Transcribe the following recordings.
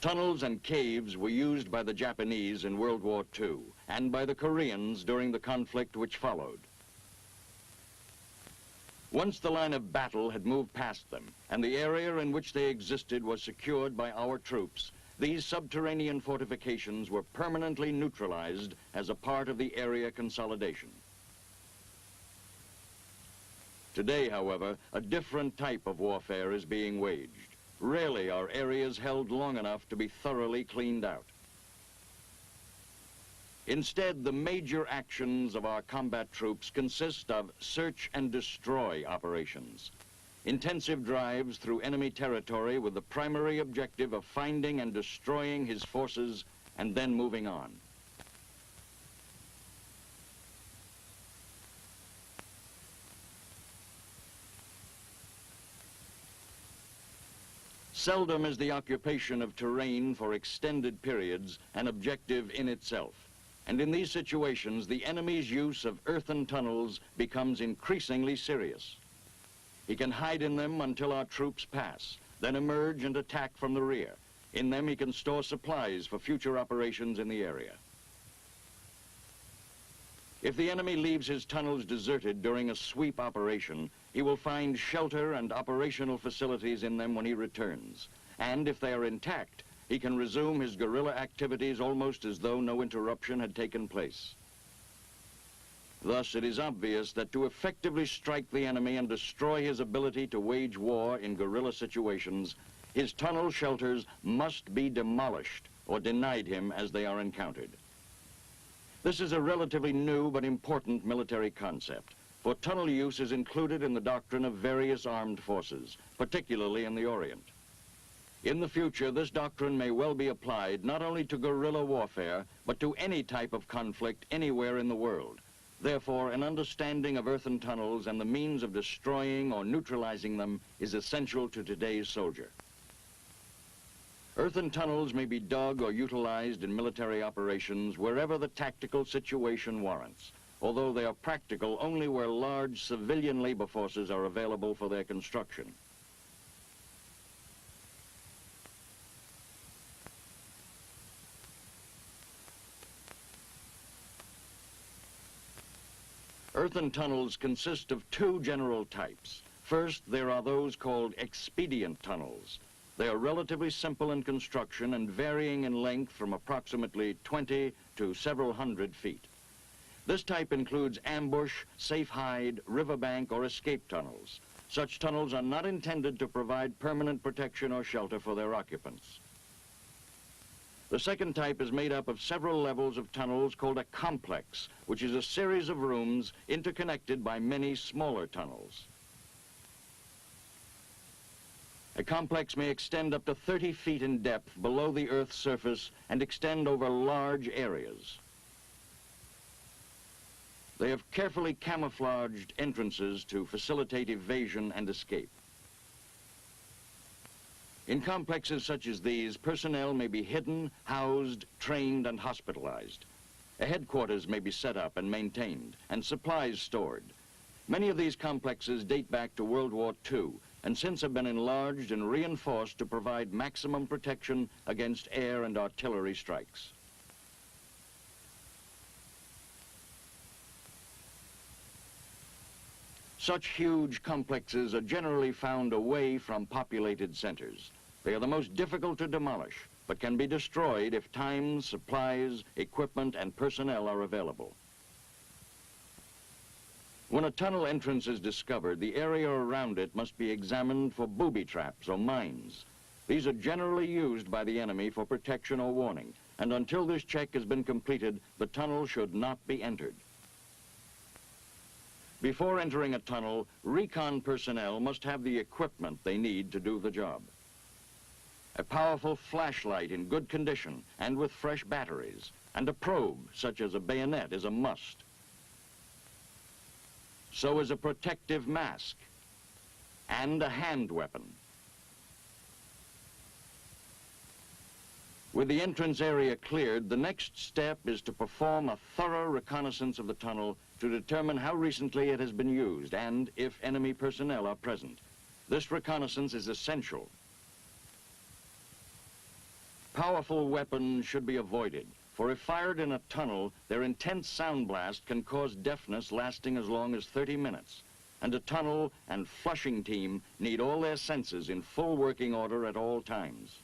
Tunnels and caves were used by the Japanese in World War II and by the Koreans during the conflict which followed. Once the line of battle had moved past them and the area in which they existed was secured by our troops, these subterranean fortifications were permanently neutralized as a part of the area consolidation. Today, however, a different type of warfare is being waged. Rarely are areas held long enough to be thoroughly cleaned out. Instead, the major actions of our combat troops consist of search and destroy operations. Intensive drives through enemy territory with the primary objective of finding and destroying his forces and then moving on. Seldom is the occupation of terrain for extended periods an objective in itself. And in these situations, the enemy's use of earthen tunnels becomes increasingly serious. He can hide in them until our troops pass, then emerge and attack from the rear. In them, he can store supplies for future operations in the area. If the enemy leaves his tunnels deserted during a sweep operation, he will find shelter and operational facilities in them when he returns. And if they are intact, he can resume his guerrilla activities almost as though no interruption had taken place. Thus, it is obvious that to effectively strike the enemy and destroy his ability to wage war in guerrilla situations, his tunnel shelters must be demolished or denied him as they are encountered. This is a relatively new but important military concept, for tunnel use is included in the doctrine of various armed forces, particularly in the Orient. In the future, this doctrine may well be applied not only to guerrilla warfare, but to any type of conflict anywhere in the world. Therefore, an understanding of earthen tunnels and the means of destroying or neutralizing them is essential to today's soldier. Earthen tunnels may be dug or utilized in military operations wherever the tactical situation warrants, although they are practical only where large civilian labor forces are available for their construction. Earthen tunnels consist of two general types. First, there are those called expedient tunnels. They are relatively simple in construction and varying in length from approximately 20 to several hundred feet. This type includes ambush, safe hide, riverbank, or escape tunnels. Such tunnels are not intended to provide permanent protection or shelter for their occupants. The second type is made up of several levels of tunnels called a complex, which is a series of rooms interconnected by many smaller tunnels. A complex may extend up to 30 feet in depth below the Earth's surface and extend over large areas. They have carefully camouflaged entrances to facilitate evasion and escape. In complexes such as these, personnel may be hidden, housed, trained, and hospitalized. A headquarters may be set up and maintained, and supplies stored. Many of these complexes date back to World War II, and since have been enlarged and reinforced to provide maximum protection against air and artillery strikes. Such huge complexes are generally found away from populated centers. They are the most difficult to demolish, but can be destroyed if time, supplies, equipment, and personnel are available. When a tunnel entrance is discovered, the area around it must be examined for booby traps or mines. These are generally used by the enemy for protection or warning, and until this check has been completed, the tunnel should not be entered. Before entering a tunnel, recon personnel must have the equipment they need to do the job. A powerful flashlight in good condition and with fresh batteries, and a probe, such as a bayonet, is a must. So is a protective mask and a hand weapon. With the entrance area cleared, the next step is to perform a thorough reconnaissance of the tunnel to determine how recently it has been used and if enemy personnel are present. This reconnaissance is essential. Powerful weapons should be avoided, for if fired in a tunnel, their intense sound blast can cause deafness lasting as long as 30 minutes. And a tunnel and flushing team need all their senses in full working order at all times.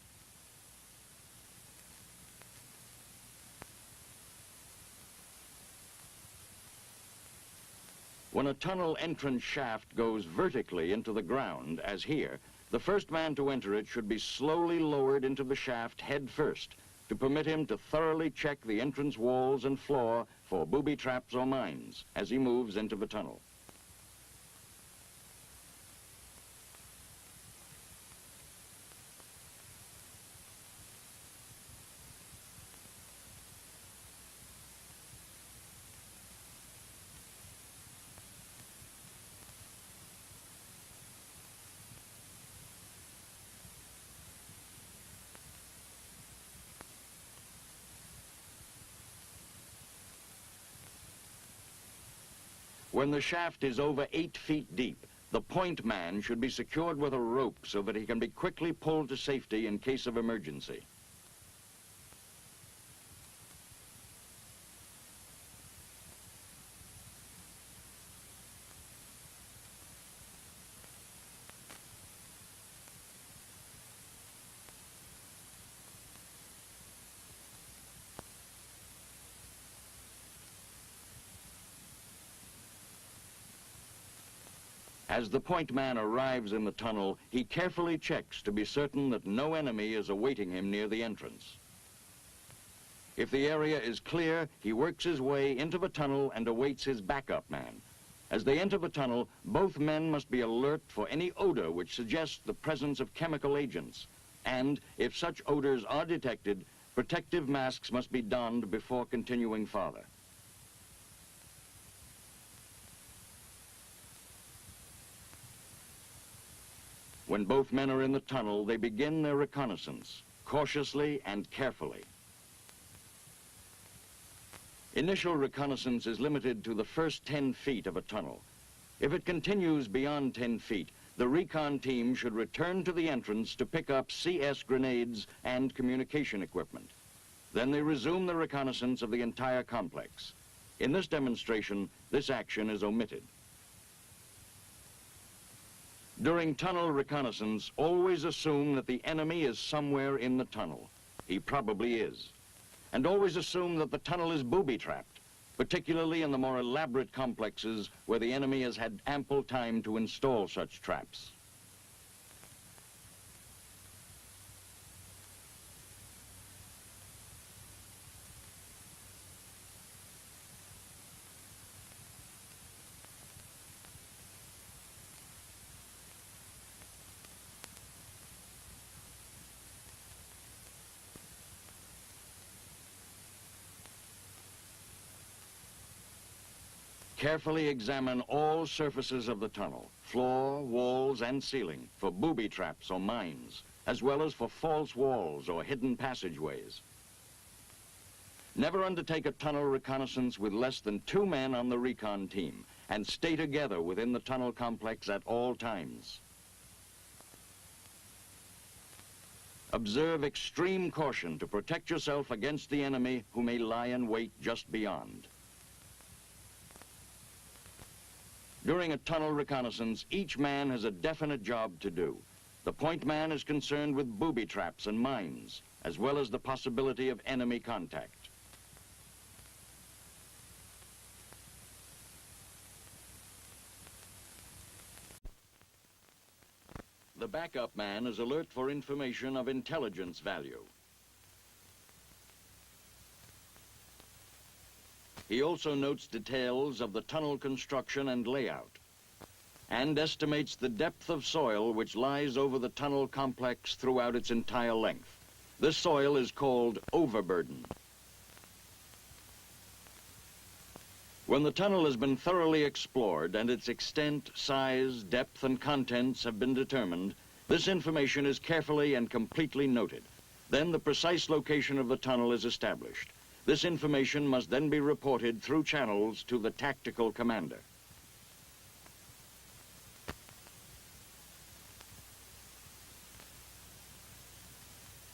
When a tunnel entrance shaft goes vertically into the ground, as here, the first man to enter it should be slowly lowered into the shaft head first to permit him to thoroughly check the entrance walls and floor for booby traps or mines as he moves into the tunnel. When the shaft is over 8 feet deep, the point man should be secured with a rope so that he can be quickly pulled to safety in case of emergency. As the point man arrives in the tunnel, he carefully checks to be certain that no enemy is awaiting him near the entrance. If the area is clear, he works his way into the tunnel and awaits his backup man. As they enter the tunnel, both men must be alert for any odor which suggests the presence of chemical agents. And if such odors are detected, protective masks must be donned before continuing farther. When both men are in the tunnel, they begin their reconnaissance, cautiously and carefully. Initial reconnaissance is limited to the first 10 feet of a tunnel. If it continues beyond 10 feet, the recon team should return to the entrance to pick up CS grenades and communication equipment. Then they resume the reconnaissance of the entire complex. In this demonstration, this action is omitted. During tunnel reconnaissance, always assume that the enemy is somewhere in the tunnel. He probably is. And always assume that the tunnel is booby-trapped, particularly in the more elaborate complexes where the enemy has had ample time to install such traps. Carefully examine all surfaces of the tunnel, floor, walls, and ceiling, for booby traps or mines, as well as for false walls or hidden passageways. Never undertake a tunnel reconnaissance with less than 2 men on the recon team, and stay together within the tunnel complex at all times. Observe extreme caution to protect yourself against the enemy who may lie in wait just beyond. During a tunnel reconnaissance, each man has a definite job to do. The point man is concerned with booby traps and mines, as well as the possibility of enemy contact. The backup man is alert for information of intelligence value. He also notes details of the tunnel construction and layout, and estimates the depth of soil which lies over the tunnel complex throughout its entire length. This soil is called overburden. When the tunnel has been thoroughly explored and its extent, size, depth, and contents have been determined, this information is carefully and completely noted. Then the precise location of the tunnel is established. This information must then be reported through channels to the tactical commander.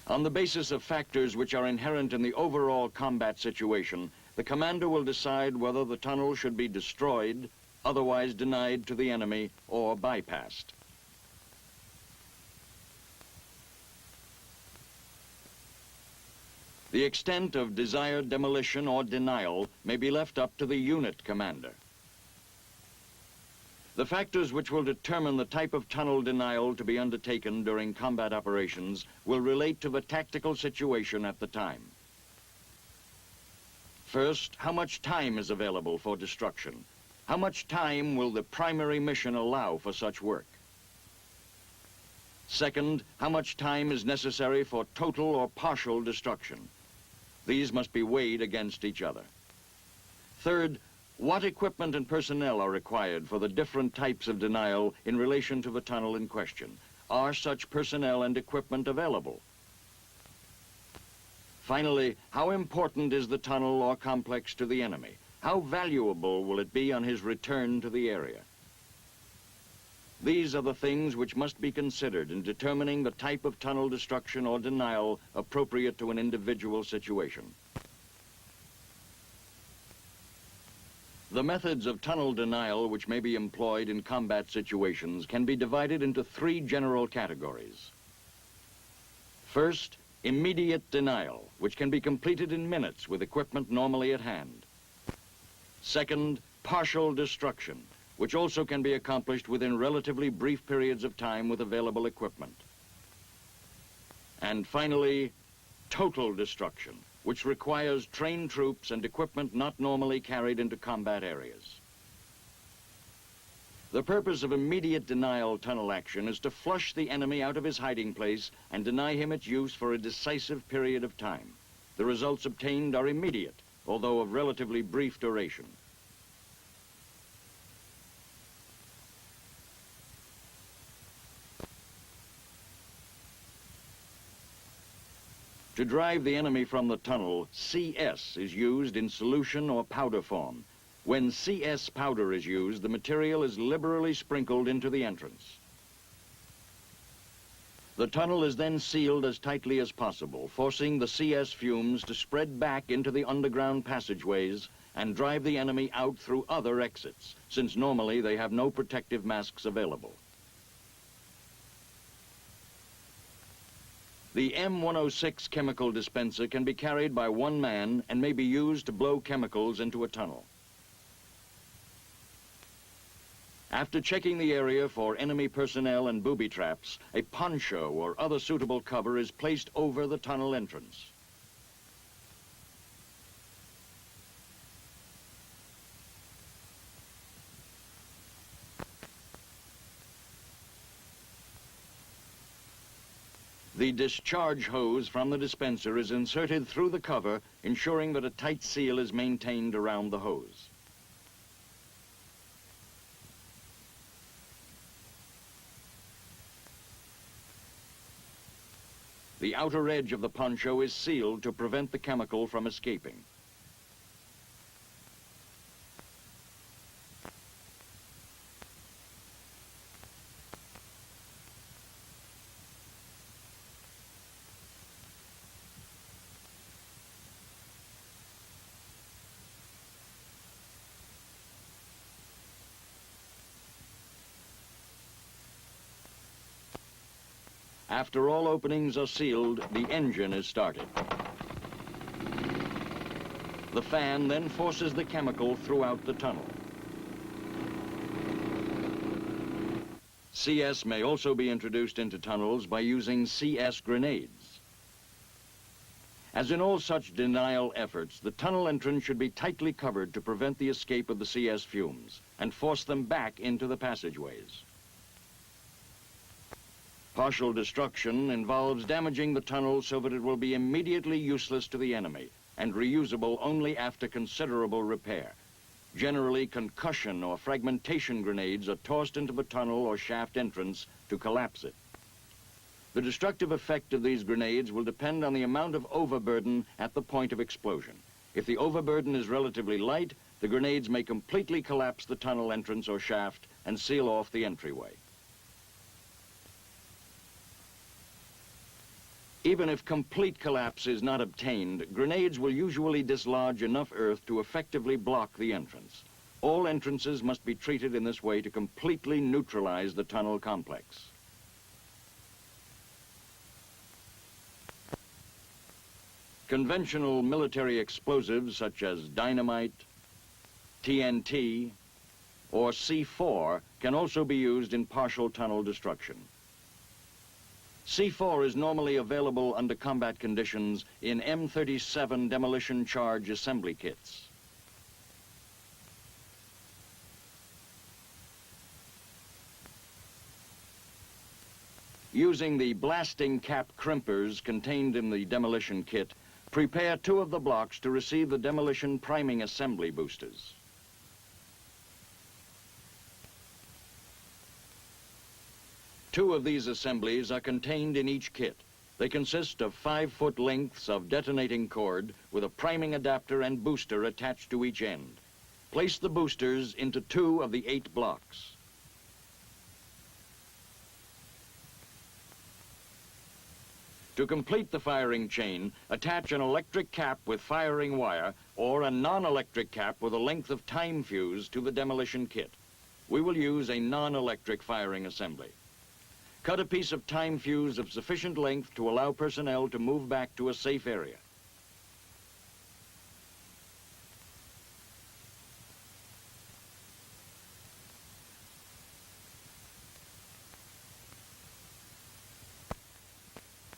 On the basis of factors which are inherent in the overall combat situation, the commander will decide whether the tunnel should be destroyed, otherwise denied to the enemy, or bypassed. The extent of desired demolition or denial may be left up to the unit commander. The factors which will determine the type of tunnel denial to be undertaken during combat operations will relate to the tactical situation at the time. First, how much time is available for destruction? How much time will the primary mission allow for such work? Second, how much time is necessary for total or partial destruction? These must be weighed against each other. Third, what equipment and personnel are required for the different types of denial in relation to the tunnel in question? Are such personnel and equipment available? Finally, how important is the tunnel or complex to the enemy? How valuable will it be on his return to the area? These are the things which must be considered in determining the type of tunnel destruction or denial appropriate to an individual situation. The methods of tunnel denial which may be employed in combat situations can be divided into three general categories. First, immediate denial, which can be completed in minutes with equipment normally at hand. Second, partial destruction, which also can be accomplished within relatively brief periods of time with available equipment. And finally, total destruction, which requires trained troops and equipment not normally carried into combat areas. The purpose of immediate denial tunnel action is to flush the enemy out of his hiding place and deny him its use for a decisive period of time. The results obtained are immediate, although of relatively brief duration. To drive the enemy from the tunnel, CS is used in solution or powder form. When CS powder is used, the material is liberally sprinkled into the entrance. The tunnel is then sealed as tightly as possible, forcing the CS fumes to spread back into the underground passageways and drive the enemy out through other exits, since normally they have no protective masks available. The M106 chemical dispenser can be carried by one man and may be used to blow chemicals into a tunnel. After checking the area for enemy personnel and booby traps, a poncho or other suitable cover is placed over the tunnel entrance. The discharge hose from the dispenser is inserted through the cover, ensuring that a tight seal is maintained around the hose. The outer edge of the poncho is sealed to prevent the chemical from escaping. After all openings are sealed, the engine is started. The fan then forces the chemical throughout the tunnel. CS may also be introduced into tunnels by using CS grenades. As in all such denial efforts, the tunnel entrance should be tightly covered to prevent the escape of the CS fumes and force them back into the passageways. Partial destruction involves damaging the tunnel so that it will be immediately useless to the enemy and reusable only after considerable repair. Generally, concussion or fragmentation grenades are tossed into the tunnel or shaft entrance to collapse it. The destructive effect of these grenades will depend on the amount of overburden at the point of explosion. If the overburden is relatively light, the grenades may completely collapse the tunnel entrance or shaft and seal off the entryway. Even if complete collapse is not obtained, grenades will usually dislodge enough earth to effectively block the entrance. All entrances must be treated in this way to completely neutralize the tunnel complex. Conventional military explosives such as dynamite, TNT, or C4 can also be used in partial tunnel destruction. C4 is normally available under combat conditions in M37 demolition charge assembly kits. Using the blasting cap crimpers contained in the demolition kit, prepare 2 of the blocks to receive the demolition priming assembly boosters. Two of these assemblies are contained in each kit. They consist of 5-foot lengths of detonating cord with a priming adapter and booster attached to each end. Place the boosters into 2 of the 8 blocks. To complete the firing chain, attach an electric cap with firing wire or a non-electric cap with a length of time fuse to the demolition kit. We will use a non-electric firing assembly. Cut a piece of time fuse of sufficient length to allow personnel to move back to a safe area.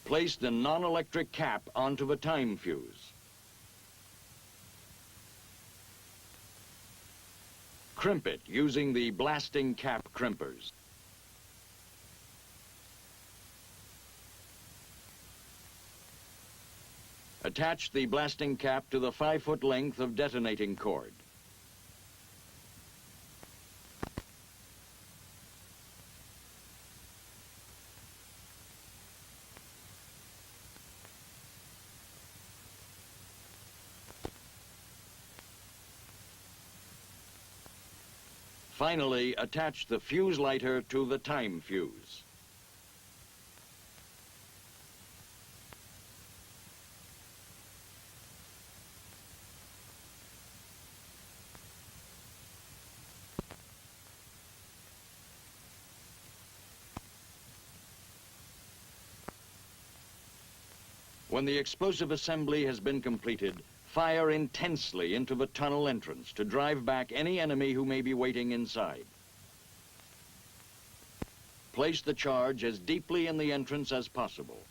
Place the non-electric cap onto the time fuse. Crimp it using the blasting cap crimpers. Attach the blasting cap to the 5-foot length of detonating cord. Finally, attach the fuse lighter to the time fuse. When the explosive assembly has been completed, fire intensely into the tunnel entrance to drive back any enemy who may be waiting inside. Place the charge as deeply in the entrance as possible.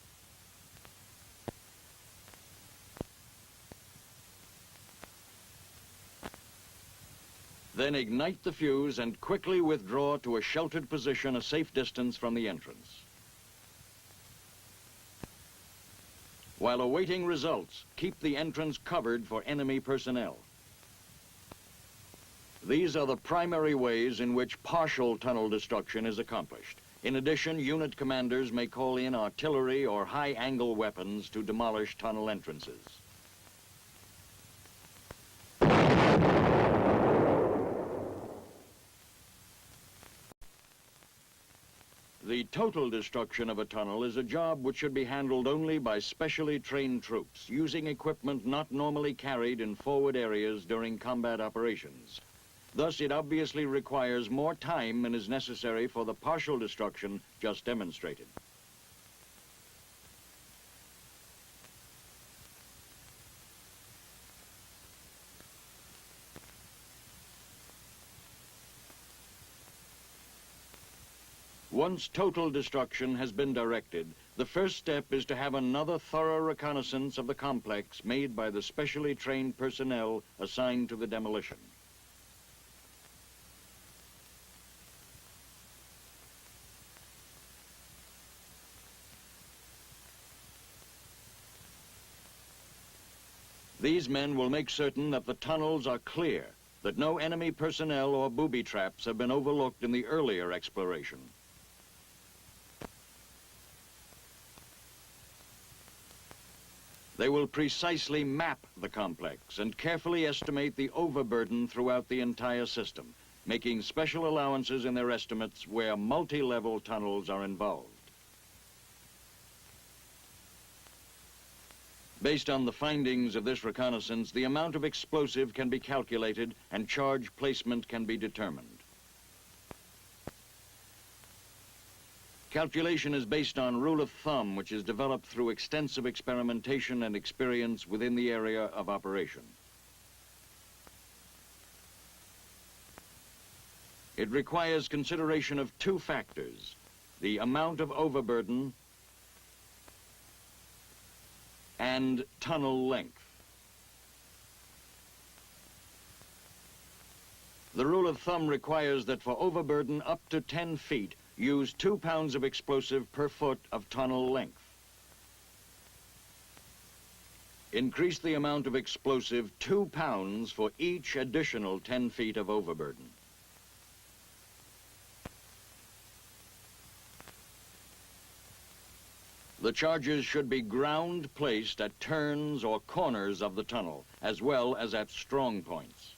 Then ignite the fuse and quickly withdraw to a sheltered position a safe distance from the entrance. While awaiting results, keep the entrance covered for enemy personnel. These are the primary ways in which partial tunnel destruction is accomplished. In addition, unit commanders may call in artillery or high-angle weapons to demolish tunnel entrances. The total destruction of a tunnel is a job which should be handled only by specially trained troops, using equipment not normally carried in forward areas during combat operations. Thus, it obviously requires more time than is necessary for the partial destruction just demonstrated. Once total destruction has been directed, the first step is to have another thorough reconnaissance of the complex made by the specially trained personnel assigned to the demolition. These men will make certain that the tunnels are clear, that no enemy personnel or booby traps have been overlooked in the earlier exploration. They will precisely map the complex and carefully estimate the overburden throughout the entire system, making special allowances in their estimates where multi-level tunnels are involved. Based on the findings of this reconnaissance, the amount of explosive can be calculated and charge placement can be determined. Calculation is based on rule of thumb, which is developed through extensive experimentation and experience within the area of operation. It requires consideration of two factors: the amount of overburden and tunnel length. The rule of thumb requires that for overburden up to 10 feet, use 2 pounds of explosive per foot of tunnel length. Increase the amount of explosive 2 pounds for each additional 10 feet of overburden. The charges should be ground placed at turns or corners of the tunnel, as well as at strong points.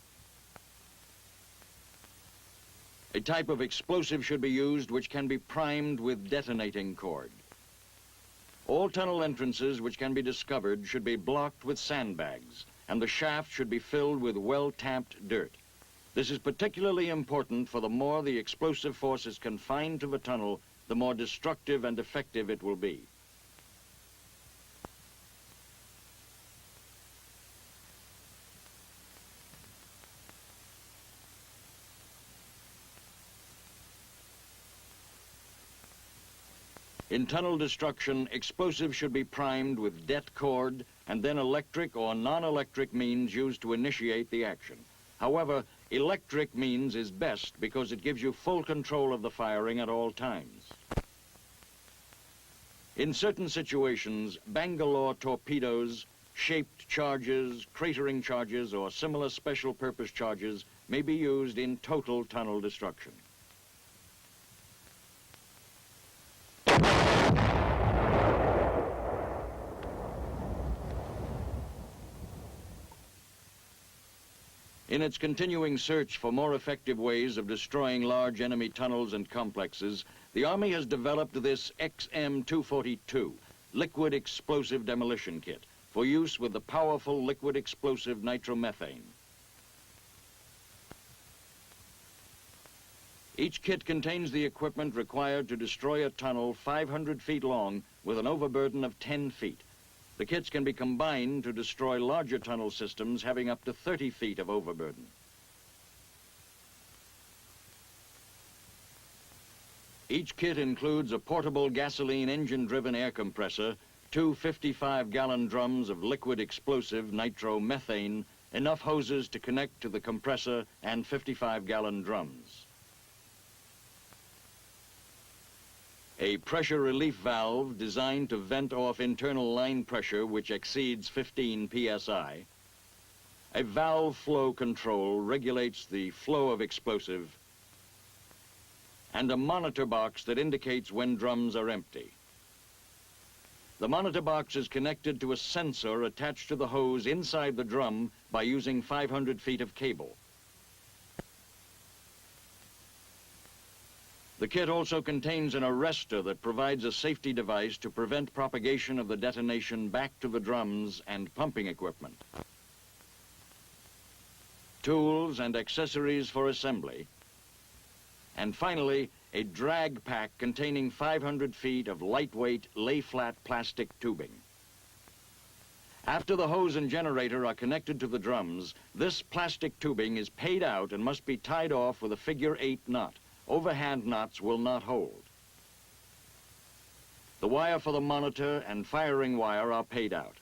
A type of explosive should be used which can be primed with detonating cord. All tunnel entrances which can be discovered should be blocked with sandbags, and the shaft should be filled with well-tamped dirt. This is particularly important, for the more the explosive force is confined to the tunnel, the more destructive and effective it will be. In tunnel destruction, explosives should be primed with det cord and then electric or non-electric means used to initiate the action. However, electric means is best because it gives you full control of the firing at all times. In certain situations, Bangalore torpedoes, shaped charges, cratering charges, or similar special purpose charges may be used in total tunnel destruction. In its continuing search for more effective ways of destroying large enemy tunnels and complexes, the Army has developed this XM-242 liquid explosive demolition kit for use with the powerful liquid explosive nitromethane. Each kit contains the equipment required to destroy a tunnel 500 feet long with an overburden of 10 feet. The kits can be combined to destroy larger tunnel systems having up to 30 feet of overburden. Each kit includes a portable gasoline engine-driven air compressor, 2 55-gallon drums of liquid explosive nitromethane, enough hoses to connect to the compressor, and 55-gallon drums. A pressure relief valve designed to vent off internal line pressure which exceeds 15 psi. A valve flow control regulates the flow of explosive, and a monitor box that indicates when drums are empty. The monitor box is connected to a sensor attached to the hose inside the drum by using 500 feet of cable. The kit also contains an arrestor that provides a safety device to prevent propagation of the detonation back to the drums and pumping equipment. Tools and accessories for assembly. And finally, a drag pack containing 500 feet of lightweight, lay-flat plastic tubing. After the hose and generator are connected to the drums, this plastic tubing is paid out and must be tied off with a figure-8 knot. Overhand knots will not hold. The wire for the monitor and firing wire are paid out.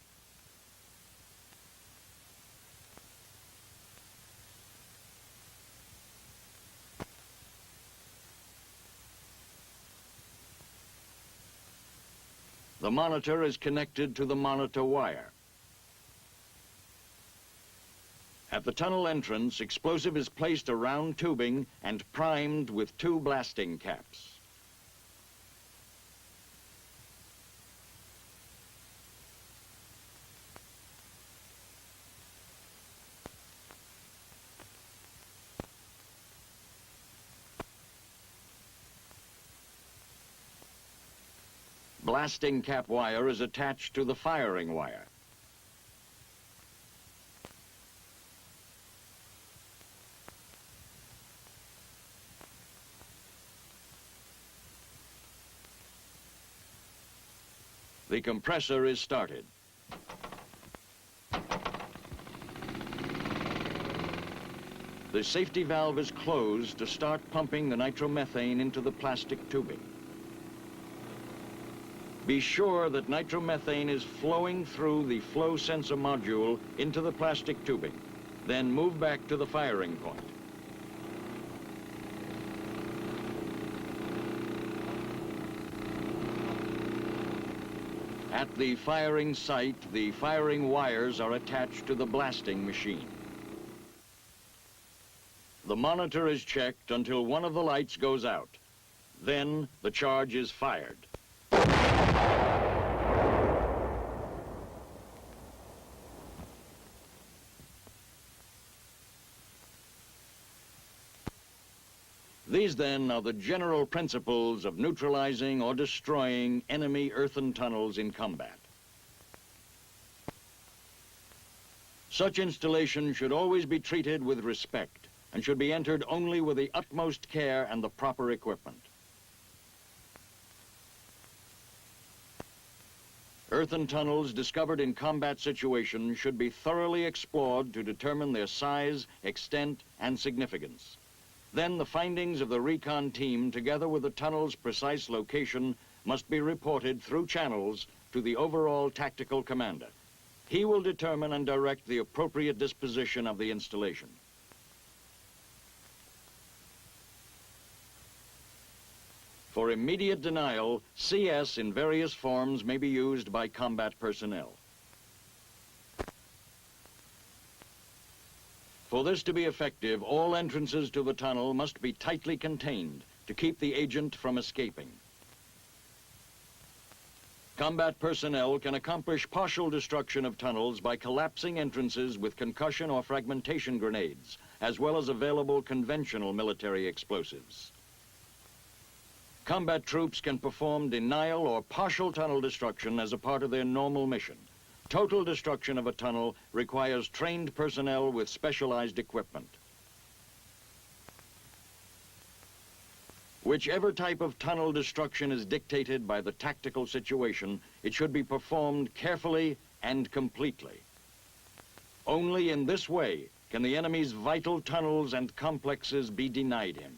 The monitor is connected to the monitor wire. At the tunnel entrance, explosive is placed around tubing and primed with 2 blasting caps. Blasting cap wire is attached to the firing wire. The compressor is started. The safety valve is closed to start pumping the nitromethane into the plastic tubing. Be sure that nitromethane is flowing through the flow sensor module into the plastic tubing. Then move back to the firing point. At the firing site, the firing wires are attached to the blasting machine. The monitor is checked until one of the lights goes out. Then the charge is fired. These, then, are the general principles of neutralizing or destroying enemy earthen tunnels in combat. Such installation should always be treated with respect and should be entered only with the utmost care and the proper equipment. Earthen tunnels discovered in combat situations should be thoroughly explored to determine their size, extent, and significance. Then the findings of the recon team, together with the tunnel's precise location, must be reported through channels to the overall tactical commander. He will determine and direct the appropriate disposition of the installation. For immediate denial, CS in various forms may be used by combat personnel. For this to be effective, all entrances to the tunnel must be tightly contained to keep the agent from escaping. Combat personnel can accomplish partial destruction of tunnels by collapsing entrances with concussion or fragmentation grenades, as well as available conventional military explosives. Combat troops can perform denial or partial tunnel destruction as a part of their normal mission. Total destruction of a tunnel requires trained personnel with specialized equipment. Whichever type of tunnel destruction is dictated by the tactical situation, it should be performed carefully and completely. Only in this way can the enemy's vital tunnels and complexes be denied him.